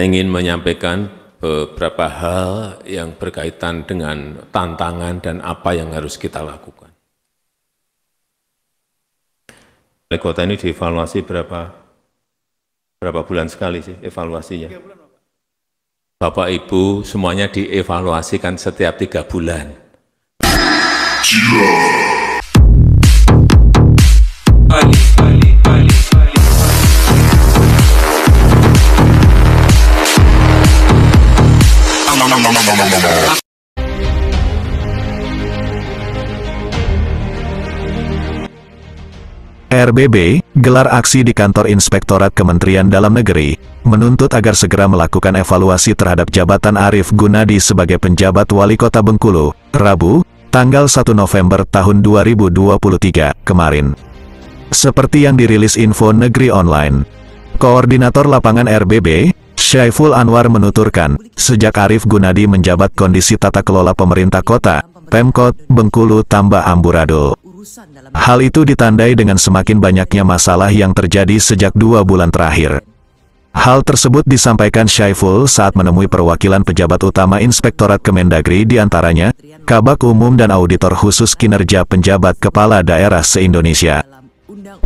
ingin menyampaikan beberapa hal yang berkaitan dengan tantangan dan apa yang harus kita lakukan. Wali kota ini dievaluasi berapa bulan sekali sih evaluasinya? Bapak Ibu semuanya dievaluasikan setiap 3 bulan. RBB gelar aksi di kantor Inspektorat Kementerian Dalam Negeri, menuntut agar segera melakukan evaluasi terhadap jabatan Arief Gunadi sebagai penjabat Wali Kota Bengkulu, Rabu, tanggal 1 November tahun 2023 kemarin. Seperti yang dirilis Info Negeri Online, Koordinator Lapangan RBB, Syaiful Anwar menuturkan, sejak Arief Gunadi menjabat kondisi tata kelola pemerintah kota, Pemkot Bengkulu tambah amburadul. Hal itu ditandai dengan semakin banyaknya masalah yang terjadi sejak 2 bulan terakhir. Hal tersebut disampaikan Syaiful saat menemui perwakilan pejabat utama Inspektorat Kemendagri diantaranya, Kabak Umum dan Auditor Khusus Kinerja Penjabat Kepala Daerah se-Indonesia.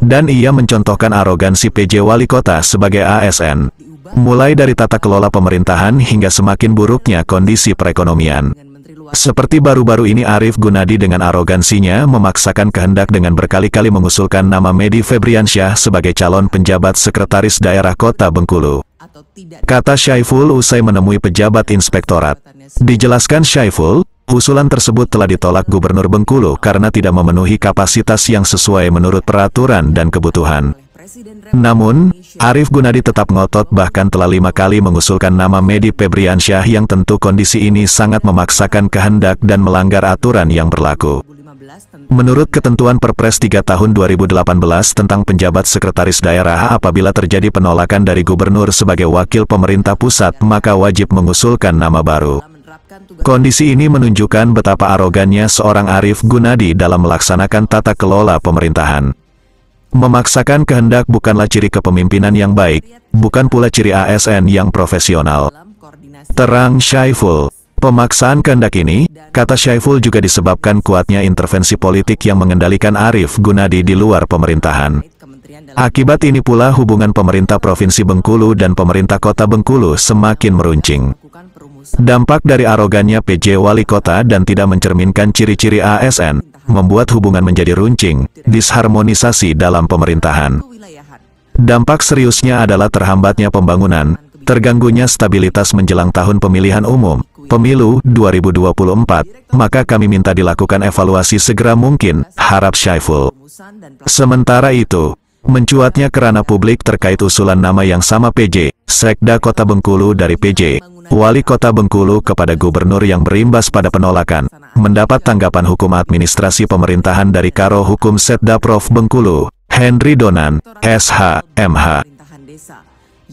Dan ia mencontohkan arogansi PJ Wali Kota sebagai ASN, mulai dari tata kelola pemerintahan hingga semakin buruknya kondisi perekonomian. Seperti baru-baru ini Arief Gunadi dengan arogansinya memaksakan kehendak dengan berkali-kali mengusulkan nama Medi Febriansyah sebagai calon penjabat Sekretaris Daerah Kota Bengkulu. Kata Syaiful usai menemui pejabat inspektorat. Dijelaskan Syaiful, usulan tersebut telah ditolak Gubernur Bengkulu karena tidak memenuhi kapasitas yang sesuai menurut peraturan dan kebutuhan. Namun, Arief Gunadi tetap ngotot bahkan telah 5 kali mengusulkan nama Medi Febriansyah yang tentu kondisi ini sangat memaksakan kehendak dan melanggar aturan yang berlaku. Menurut ketentuan Perpres 3 tahun 2018 tentang penjabat sekretaris daerah apabila terjadi penolakan dari gubernur sebagai wakil pemerintah pusat maka wajib mengusulkan nama baru. Kondisi ini menunjukkan betapa arogannya seorang Arief Gunadi dalam melaksanakan tata kelola pemerintahan. Memaksakan kehendak bukanlah ciri kepemimpinan yang baik, bukan pula ciri ASN yang profesional. Terang Syaiful, pemaksaan kehendak ini, kata Syaiful juga disebabkan kuatnya intervensi politik yang mengendalikan Arief Gunadi di luar pemerintahan. Akibat ini pula hubungan pemerintah Provinsi Bengkulu dan pemerintah Kota Bengkulu semakin meruncing. Dampak dari arogannya PJ Wali Kota dan tidak mencerminkan ciri-ciri ASN, membuat hubungan menjadi runcing, disharmonisasi dalam pemerintahan. Dampak seriusnya adalah terhambatnya pembangunan, terganggunya stabilitas menjelang tahun pemilihan umum, pemilu 2024, maka kami minta dilakukan evaluasi segera mungkin, harap Syaiful. Sementara itu, mencuatnya kerana publik terkait usulan nama yang sama PJ, Sekda Kota Bengkulu dari PJ, Wali Kota Bengkulu kepada Gubernur yang berimbas pada penolakan, mendapat tanggapan hukum administrasi pemerintahan dari Karo Hukum Setda Prof Bengkulu, Henry Donan, SH, MH.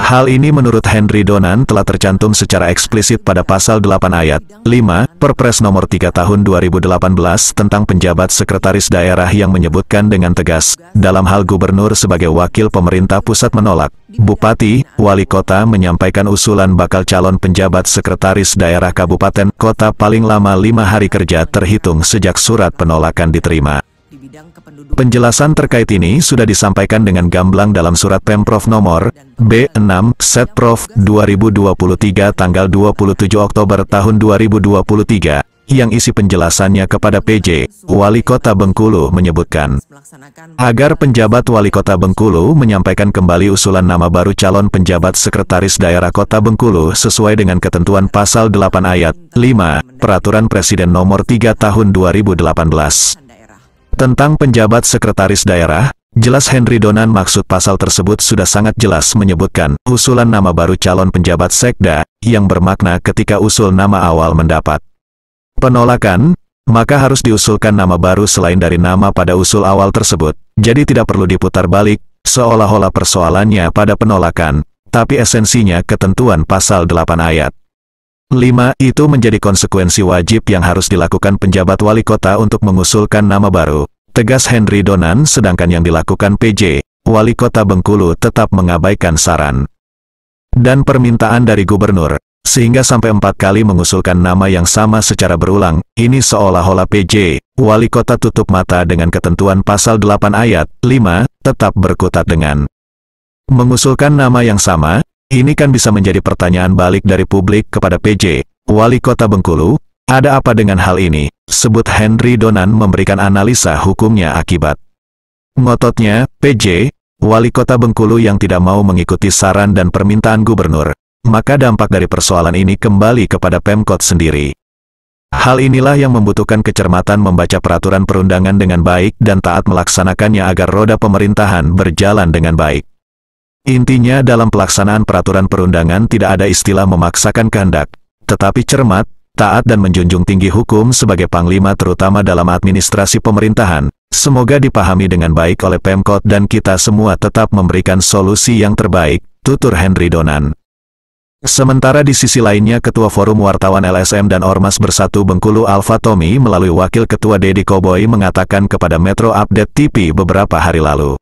Hal ini menurut Henry Donan telah tercantum secara eksplisit pada pasal 8 ayat 5, Perpres nomor 3 tahun 2018 tentang penjabat sekretaris daerah yang menyebutkan dengan tegas, dalam hal gubernur sebagai wakil pemerintah pusat menolak, bupati, wali kota menyampaikan usulan bakal calon penjabat sekretaris daerah kabupaten kota paling lama 5 hari kerja terhitung sejak surat penolakan diterima. Penjelasan terkait ini sudah disampaikan dengan gamblang dalam surat Pemprov nomor B6 Setprov 2023 tanggal 27 Oktober tahun 2023, yang isi penjelasannya kepada PJ, Wali Kota Bengkulu menyebutkan, agar penjabat Wali Kota Bengkulu menyampaikan kembali usulan nama baru calon penjabat Sekretaris Daerah Kota Bengkulu sesuai dengan ketentuan pasal 8 ayat 5, Peraturan Presiden nomor 3 tahun 2018. Tentang penjabat sekretaris daerah, jelas Henry Donan maksud pasal tersebut sudah sangat jelas menyebutkan usulan nama baru calon penjabat sekda, yang bermakna ketika usul nama awal mendapat penolakan, maka harus diusulkan nama baru selain dari nama pada usul awal tersebut, jadi tidak perlu diputar balik, seolah-olah persoalannya pada penolakan, tapi esensinya ketentuan pasal 8 ayat 5 itu menjadi konsekuensi wajib yang harus dilakukan penjabat wali kota untuk mengusulkan nama baru, tegas Henry Donan, sedangkan yang dilakukan PJ, Wali Kota Bengkulu tetap mengabaikan saran dan permintaan dari gubernur, sehingga sampai 4 kali mengusulkan nama yang sama secara berulang. Ini seolah-olah PJ, wali kota tutup mata dengan ketentuan pasal 8 ayat 5, tetap berkutat dengan mengusulkan nama yang sama. Ini kan bisa menjadi pertanyaan balik dari publik kepada PJ, wali kota Bengkulu, ada apa dengan hal ini? Sebut Henry Donan memberikan analisa hukumnya akibat ngototnya PJ, wali kota Bengkulu yang tidak mau mengikuti saran dan permintaan gubernur. Maka dampak dari persoalan ini kembali kepada Pemkot sendiri. Hal inilah yang membutuhkan kecermatan membaca peraturan perundangan dengan baik dan taat melaksanakannya agar roda pemerintahan berjalan dengan baik. Intinya dalam pelaksanaan peraturan perundangan tidak ada istilah memaksakan kehendak, tetapi cermat, taat dan menjunjung tinggi hukum sebagai panglima terutama dalam administrasi pemerintahan. Semoga dipahami dengan baik oleh Pemkot dan kita semua tetap memberikan solusi yang terbaik, tutur Henry Donan. Sementara di sisi lainnya Ketua Forum Wartawan LSM dan Ormas Bersatu Bengkulu Alfa Tommy melalui Wakil Ketua Deddy Koboy mengatakan kepada Metro Update TV beberapa hari lalu.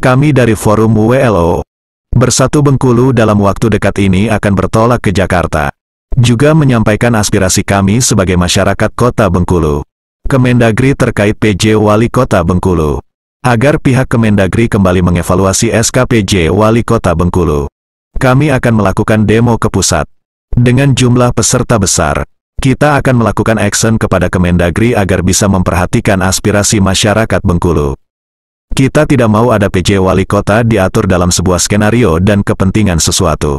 Kami dari Forum WLO Bersatu Bengkulu dalam waktu dekat ini akan bertolak ke Jakarta. Juga menyampaikan aspirasi kami sebagai masyarakat Kota Bengkulu ke Mendagri terkait PJ Wali Kota Bengkulu, agar pihak Kemendagri kembali mengevaluasi SK PJ Wali Kota Bengkulu. Kami akan melakukan demo ke pusat. Dengan jumlah peserta besar, kita akan melakukan action kepada Kemendagri agar bisa memperhatikan aspirasi masyarakat Bengkulu. Kita tidak mau ada PJ Wali Kota diatur dalam sebuah skenario dan kepentingan sesuatu.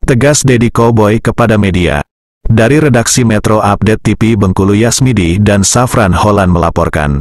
Tegas Deddy Koboy kepada media. Dari redaksi Metro Update TV Bengkulu, Yasmidi dan Safran Holland melaporkan.